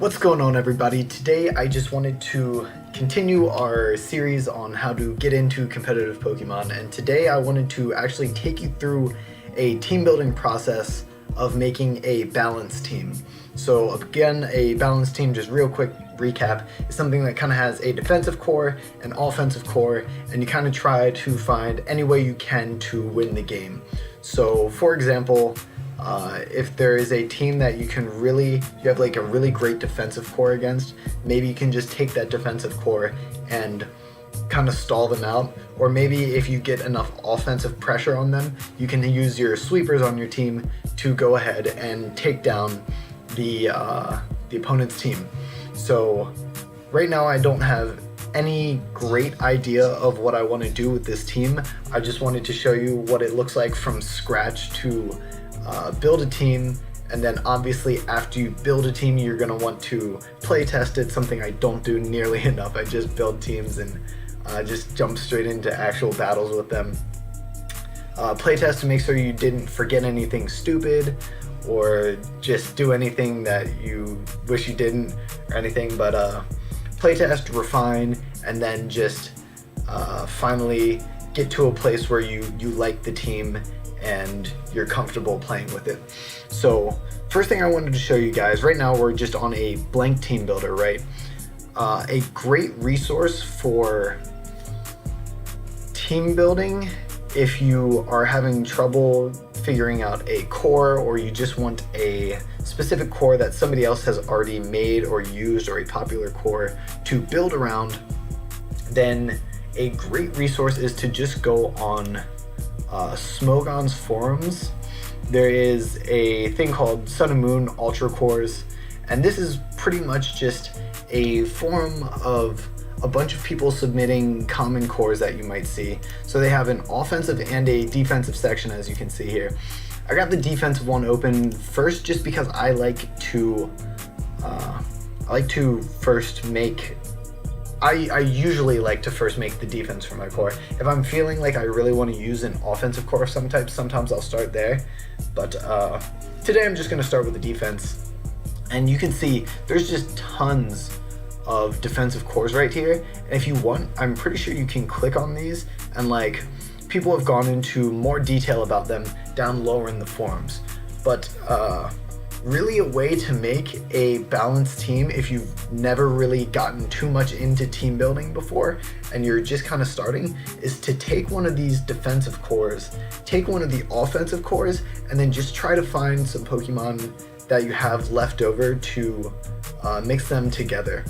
What's going on, everybody? Today I just wanted to continue our series on how to get into competitive Pokemon, and today I wanted to actually take you through a team building process of making a balanced team. So again, a balanced team, just real quick recap, is something that kind of has a defensive core, an offensive core, and you kind of try to find any way you can to win the game. So for example, if there is a team that you have like a really great defensive core against, maybe you can just take that defensive core and kind of stall them out. Or maybe if you get enough offensive pressure on them, you can use your sweepers on your team to go ahead and take down the opponent's team. So right now I don't have any great idea of what I want to do with this team. I just wanted to show you what it looks like from scratch to build a team, and then obviously after you build a team you're going to want to play test it, something I don't do nearly enough. I just build teams and just jump straight into actual battles with them. Play test to make sure you didn't forget anything stupid or just do anything that you wish you didn't or anything, but play test, refine, and then just finally get to a place where you like the team and you're comfortable playing with it. So first thing I wanted to show you guys, right now we're just on a blank team builder, right? A great resource for team building if you are having trouble figuring out a core, or you just want a specific core that somebody else has already made or used, or a popular core to build around, then a great resource is to just go on Smogon's forums. There is a thing called Sun and Moon Ultra Cores, and this is pretty much just a forum of a bunch of people submitting common cores that you might see. So they have an offensive and a defensive section, as you can see here. I got the defensive one open first just because I like to first make I usually like to first make the defense for my core. If I'm feeling like I really want to use an offensive core sometimes I'll start there. But today I'm just going to start with the defense. And you can see there's just tons of defensive cores right here. And if you want, I'm pretty sure you can click on these, and like people have gone into more detail about them down lower in the forums. But really a way to make a balanced team if you've never really gotten too much into team building before and you're just kind of starting, is to take one of these defensive cores, take one of the offensive cores, and then just try to find some Pokemon that you have left over to mix them together.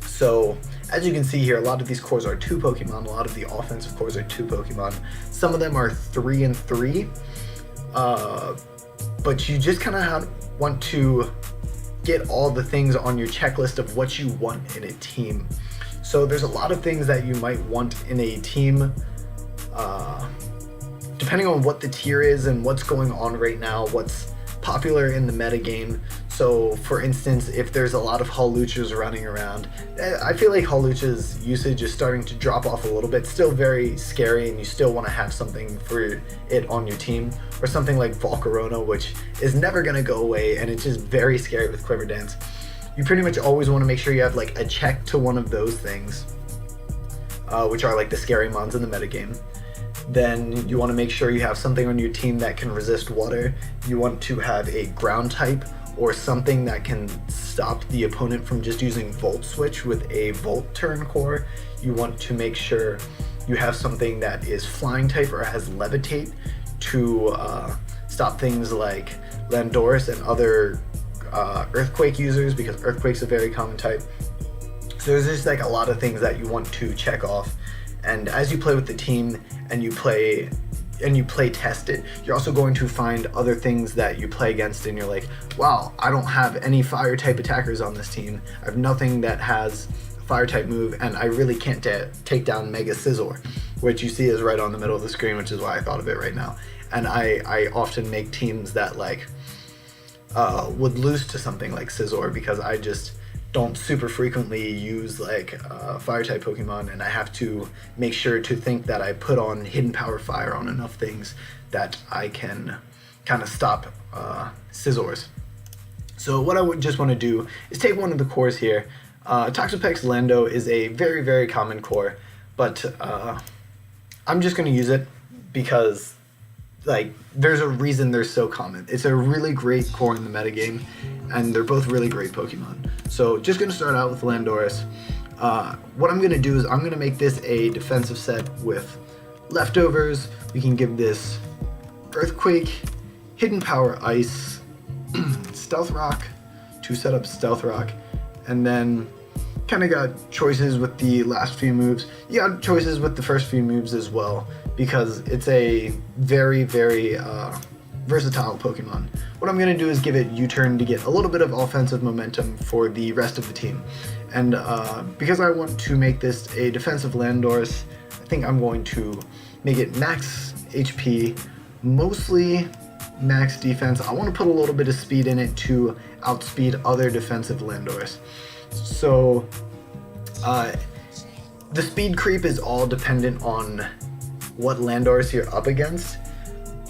So as you can see here, a lot of these cores are 2 Pokemon, a lot of the offensive cores are 2 Pokemon. Some of them are 3 and 3. But you just kind of want to get all the things on your checklist of what you want in a team. So there's a lot of things that you might want in a team, depending on what the tier is and what's going on right now, what's popular in the metagame. So for instance, if there's a lot of Hawluchas running around, I feel like Hawlucha's usage is starting to drop off a little bit. Still very scary, and you still want to have something for it on your team. Or something like Volcarona, which is never going to go away, and it's just very scary with Quiver Dance. You pretty much always want to make sure you have like a check to one of those things, which are like the scary mons in the metagame. Then you want to make sure you have something on your team that can resist water. You want to have a ground type, or something that can stop the opponent from just using Volt Switch with a Volt turn core. You want to make sure you have something that is flying type or has Levitate to stop things like Landorus and other Earthquake users, because Earthquake's a very common type. So there's just like a lot of things that you want to check off. And as you play with the team and you play test it, you're also going to find other things that you play against and you're like, wow, I don't have any fire type attackers on this team. I have nothing that has a fire type move, and I really can't take down Mega Scizor, which you see is right on the middle of the screen, which is why I thought of it right now. And I often make teams that like would lose to something like Scizor, because I just don't super frequently use like fire type Pokemon, and I have to make sure to think that I put on Hidden Power Fire on enough things that I can kind of stop Scizors. So what I would just want to do is take one of the cores here. Toxapex Lando is a very, very common core, but I'm just going to use it because, like, there's a reason they're so common. It's a really great core in the metagame, and they're both really great Pokemon. So just going to start out with Landorus. What I'm going to do is I'm going to make this a defensive set with leftovers. We can give this Earthquake, Hidden Power Ice, Stealth Rock to set up Stealth Rock, and then kind of got choices with the last few moves. You got choices with the first few moves as well, because it's a very, very versatile Pokemon. What I'm going to do is give it U-turn to get a little bit of offensive momentum for the rest of the team. And because I want to make this a defensive Landorus, I think I'm going to make it max HP, mostly max defense. I want to put a little bit of speed in it to outspeed other defensive Landorus. So the speed creep is all dependent on what Landorus you're up against.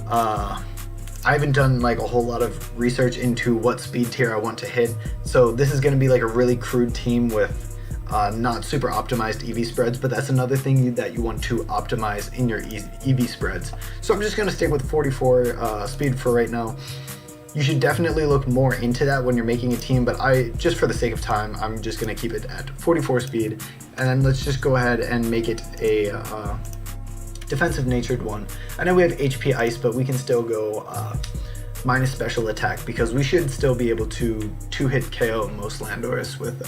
I haven't done like a whole lot of research into what speed tier I want to hit, so this is going to be like a really crude team with not super optimized EV spreads, but that's another thing that you want to optimize in your EV spreads. So I'm just going to stick with 44 speed for right now. You should definitely look more into that when you're making a team, but just for the sake of time, I'm just going to keep it at 44 speed, and then let's just go ahead and make it a defensive natured one. I know we have HP Ice, but we can still go minus special attack, because we should still be able to two-hit KO most Landorus with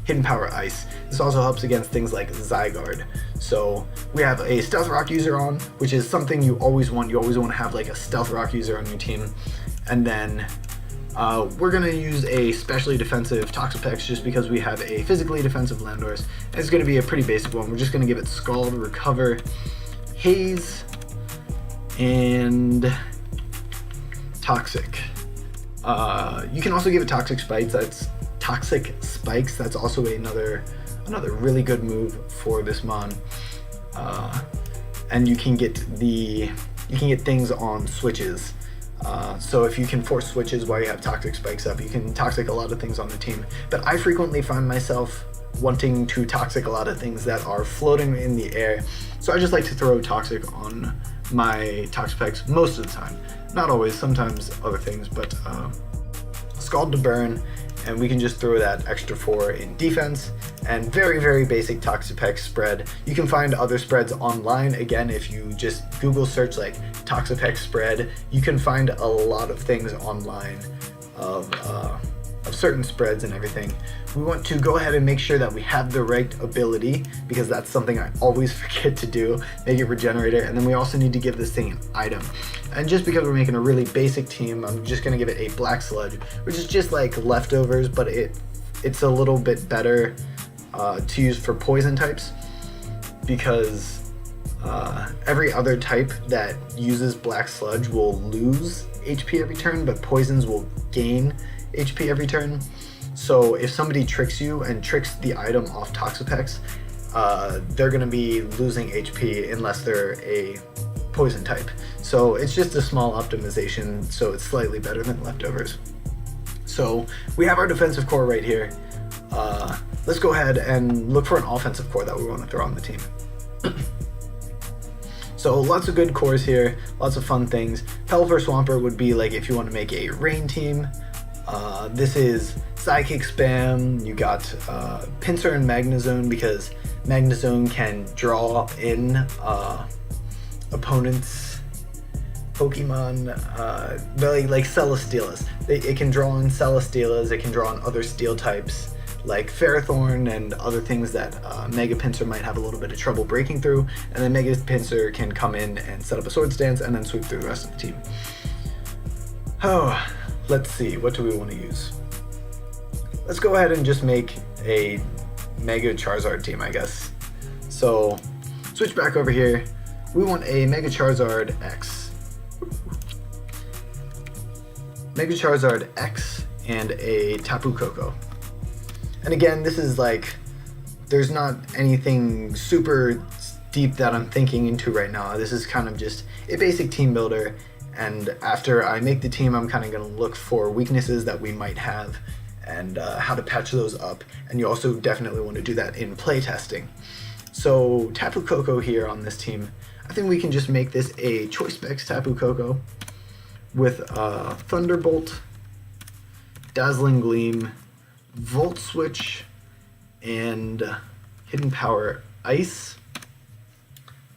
Hidden Power Ice. This also helps against things like Zygarde. So we have a Stealth Rock user on, which is something you always want. You always want to have like a Stealth Rock user on your team. And then we're going to use a specially defensive Toxapex just because we have a physically defensive Landorus. And it's going to be a pretty basic one. We're just going to give it Scald, Recover, Haze, and Toxic. You can also give it Toxic Spikes. That's also another really good move for this mon. And you can get things on switches. So if you can force switches while you have Toxic Spikes up, you can Toxic a lot of things on the team. But I frequently find myself wanting to Toxic a lot of things that are floating in the air. So I just like to throw Toxic on my Toxapex most of the time. Not always, sometimes other things, but Scald to burn, and we can just throw that extra 4 in defense, and very, very basic Toxapex spread. You can find other spreads online. Again, if you just Google search like Toxapex spread, you can find a lot of things online of certain spreads and everything. We want to go ahead and make sure that we have the right ability, because that's something I always forget to do, make it Regenerator, and then we also need to give this thing an item. And just because we're making a really basic team, I'm just going to give it a Black Sludge, which is just like leftovers, but it's a little bit better to use for poison types, because every other type that uses Black Sludge will lose HP every turn, but poisons will gain HP every turn. So if somebody tricks you and tricks the item off Toxapex, they're going to be losing HP unless they're a poison type. So it's just a small optimization, so it's slightly better than leftovers. So we have our defensive core right here. Let's go ahead and look for an offensive core that we want to throw on the team. So lots of good cores here, lots of fun things. Pelipper Swampert would be like if you want to make a rain team. This is Psychic Spam. You got Pinsir and Magnezone, because Magnezone can draw in opponents' Pokemon, like Celesteelas. It can draw in Celesteelas, it can draw on other steel types like Ferrothorn and other things that Mega Pinsir might have a little bit of trouble breaking through, and then Mega Pinsir can come in and set up a Swords Dance and then sweep through the rest of the team. Oh, let's see, what do we want to use? Let's go ahead and just make a Mega Charizard team, I guess. So, switch back over here. We want a Mega Charizard X. Mega Charizard X and a Tapu Koko. And again, this is like, there's not anything super deep that I'm thinking into right now. This is kind of just a basic team builder, And after I make the team, I'm kind of going to look for weaknesses that we might have and how to patch those up. And you also definitely want to do that in play testing. So Tapu Koko here on this team, I think we can just make this a Choice Specs Tapu Koko with Thunderbolt, Dazzling Gleam, Volt Switch, and Hidden Power Ice.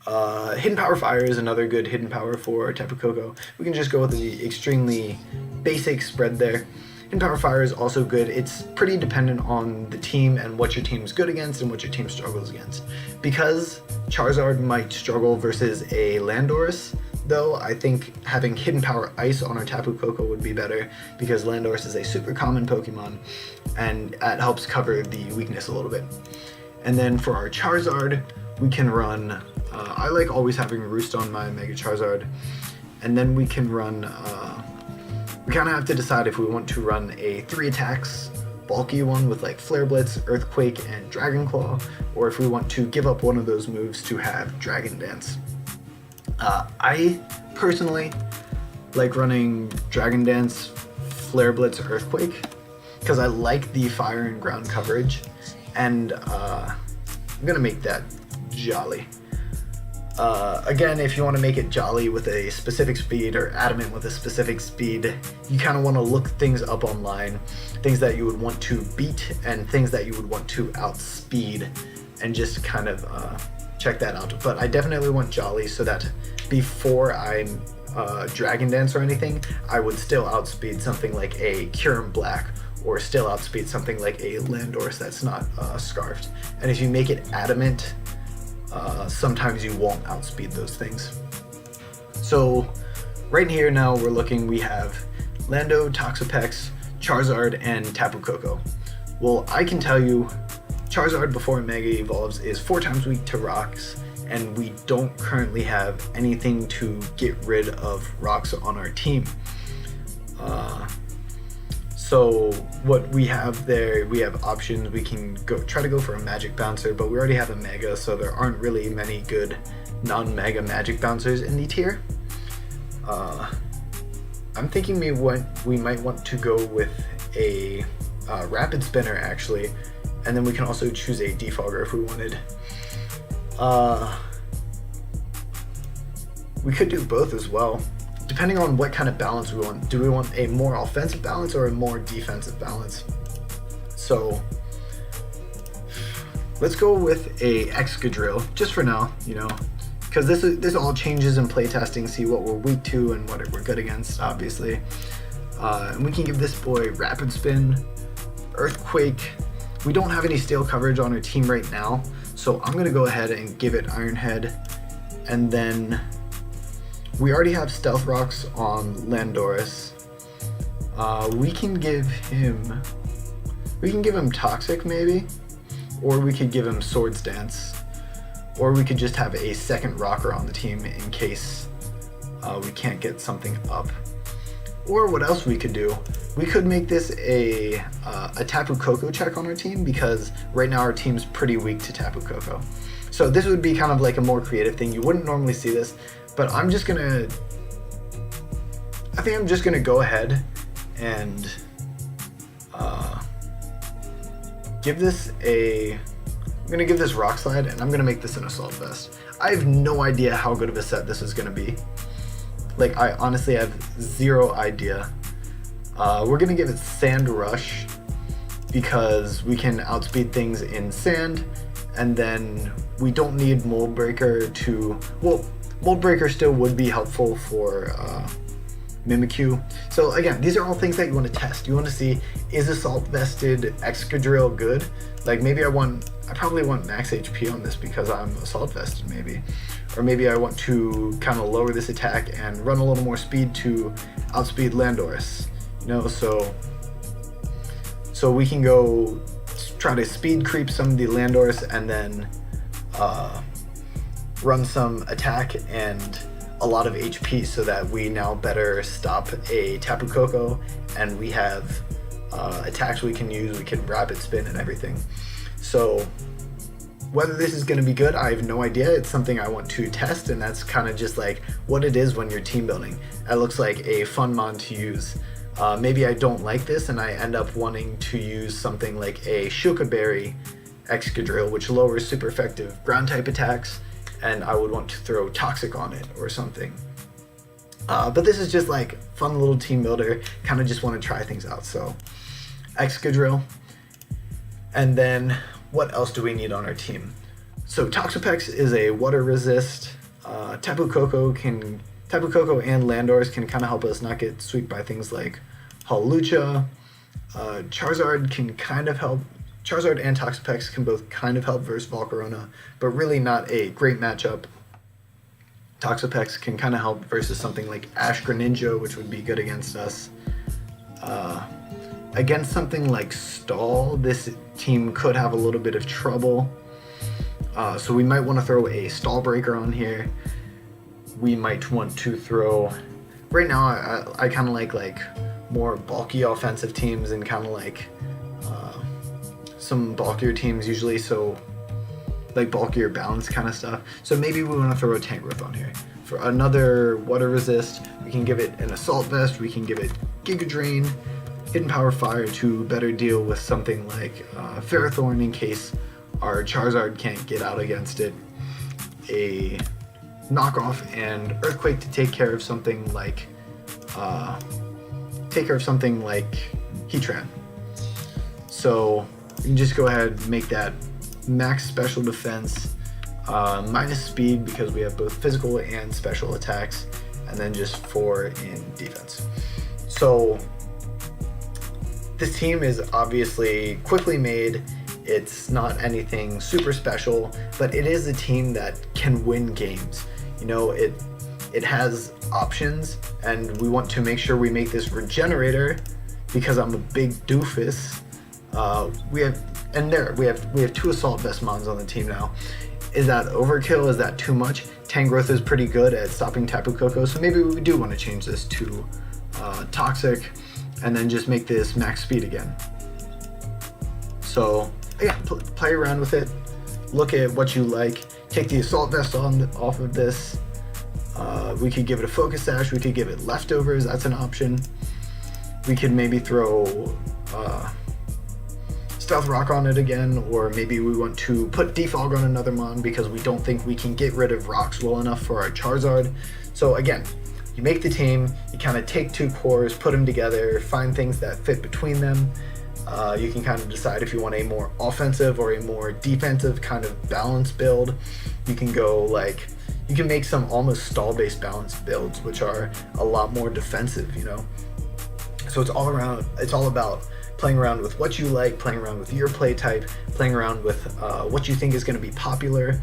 Hidden Power Fire is another good hidden power for Tapu Koko. We can just go with the extremely basic spread there. Hidden Power Fire is also good. It's pretty dependent on the team and what your team's good against and what your team struggles against. Because Charizard might struggle versus a Landorus, though, I think having Hidden Power Ice on our Tapu Koko would be better because Landorus is a super common Pokemon and that helps cover the weakness a little bit. And then for our Charizard, we can run, I like always having Roost on my Mega Charizard, and then we can run, we kind of have to decide if we want to run a 3 attacks bulky one with like Flare Blitz, Earthquake, and Dragon Claw, or if we want to give up one of those moves to have Dragon Dance. I personally like running Dragon Dance, Flare Blitz, Earthquake, because I like the fire and ground coverage, and I'm gonna make that Jolly. Again, if you want to make it Jolly with a specific speed or Adamant with a specific speed, you kind of want to look things up online, things that you would want to beat and things that you would want to outspeed, and just kind of check that out. But I definitely want Jolly so that before I Dragon Dance or anything, I would still outspeed something like a Kyurem Black, or still outspeed something like a Landorus that's not Scarfed. And if you make it Adamant, sometimes you won't outspeed those things. So right here now we're looking, we have Lando, Toxapex, Charizard, and Tapu Koko. Well, I can tell you Charizard before it Mega Evolves is 4 times weak to rocks, and we don't currently have anything to get rid of rocks on our team. So what we have there, we have options. We can try to go for a Magic Bouncer, but we already have a Mega, so there aren't really many good non-Mega Magic Bouncers in the tier. I'm thinking we might want to go with a Rapid Spinner actually, and then we can also choose a Defogger if we wanted. We could do both as well, depending on what kind of balance we want. Do we want a more offensive balance or a more defensive balance? So let's go with a Excadrill just for now, you know, because this all changes in playtesting, see what we're weak to and what we're good against, obviously. And we can give this boy Rapid Spin, Earthquake. We don't have any steel coverage on our team right now, so I'm gonna go ahead and give it Iron Head, and then we already have Stealth Rocks on Landorus. We can give him Toxic maybe, or we could give him Swords Dance, or we could just have a second rocker on the team in case we can't get something up. Or what else we could do? We could make this a Tapu Koko check on our team, because right now our team's pretty weak to Tapu Koko. So this would be kind of like a more creative thing. You wouldn't normally see this, but I think I'm just gonna go ahead and I'm gonna give this Rock Slide, and I'm gonna make this an Assault Vest. I have no idea how good of a set this is gonna be. Like, I honestly have zero idea. We're gonna give it Sand Rush because we can outspeed things in sand, and then we don't need Mold Breaker to, well, Mold Breaker still would be helpful for Mimikyu. So again, these are all things that you want to test. You want to see, is Assault Vested Excadrill good? Like, maybe I probably want max HP on this because I'm Assault Vested maybe. Or maybe I want to kind of lower this attack and run a little more speed to outspeed Landorus. You know, so we can go try to speed creep some of the Landorus and then run some attack and a lot of HP so that we now better stop a Tapu Koko, and we have attacks we can use. We can Rapid Spin and everything. So whether this is going to be good, I have no idea. It's something I want to test, and that's kind of just like what it is when you're team building. that looks like a fun mon to use. Maybe I don't like this and I end up wanting to use something like a Shukaberry Excadrill, which lowers super effective ground type attacks, and I would want to throw Toxic on it or something. But this is just like fun little team builder, kind of just want to try things out. So Excadrill. And then what else do we need on our team? So Toxapex is a water resist. Tapu Koko and Landorus can kind of help us not get swept by things like Hawlucha. Charizard can kind of help. Charizard and Toxapex can both kind of help versus Volcarona, but really not a great matchup. Toxapex can kind of help versus something like Ash Greninja, which would be good against us. Against something like Stall, this team could have a little bit of trouble. So we might want to throw a Stall Breaker on here. We might want to throw... Right now, I kind of like more bulky offensive teams and kind of like some bulkier teams usually, so like bulkier balance kind of stuff. So maybe we want to throw a Tangrowth on here. For another water resist, we can give it an Assault Vest, we can give it Giga Drain, Hidden Power Fire to better deal with something like Ferrothorn in case our Charizard can't get out against it, a Knockoff, and Earthquake to take care of something like Heatran. So you can just go ahead and make that max special defense, minus speed because we have both physical and special attacks, and then just 4 in defense. So this team is obviously quickly made. It's not anything super special, but it is a team that can win games. You know, it has options, and we want to make sure we make this Regenerator because I'm a big doofus. We have 2 Assault Vest mons on the team now. Is that overkill? Is that too much? Tangrowth is pretty good at stopping Tapu Koko, so maybe we do want to change this to Toxic, and then just make this max speed again. So yeah, play around with it, look at what you like, take the Assault Vest off of this. We could give it a Focus Sash, we could give it Leftovers, that's an option. We could maybe throw Stealth Rock on it again, or maybe we want to put Defog on another mon because we don't think we can get rid of rocks well enough for our Charizard. So again, you make the team, you kind of take 2 cores, put them together, find things that fit between them. You can kind of decide if you want a more offensive or a more defensive kind of balance build. You can go like, you can make some almost stall-based balance builds, which are a lot more defensive, you know? So it's all about playing around with what you like, playing around with your play type, playing around with what you think is going to be popular,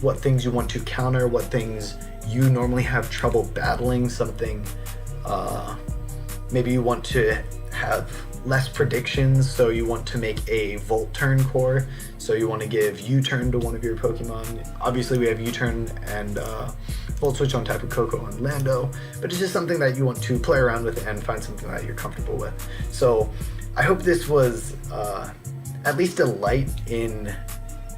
what things you want to counter, what things you normally have trouble battling, something maybe you want to have less predictions, so you want to make a Volt Turn core, so you want to give U-Turn to one of your Pokemon. Obviously we have U-Turn and Volt Switch on Tapu Koko and Lando, but it's just something that you want to play around with and find something that you're comfortable with. So I hope this was at least a light in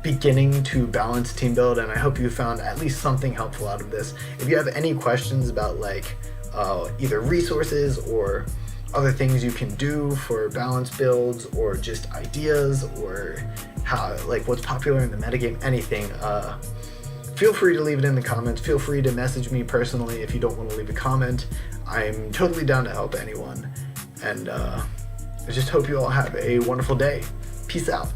beginning to balance team build, and I hope you found at least something helpful out of this. If you have any questions about like either resources or other things you can do for balance builds, or just ideas, or how, like, what's popular in the metagame, anything, feel free to leave it in the comments. Feel free to message me personally if you don't want to leave a comment. I'm totally down to help anyone, and I just hope you all have a wonderful day. Peace out.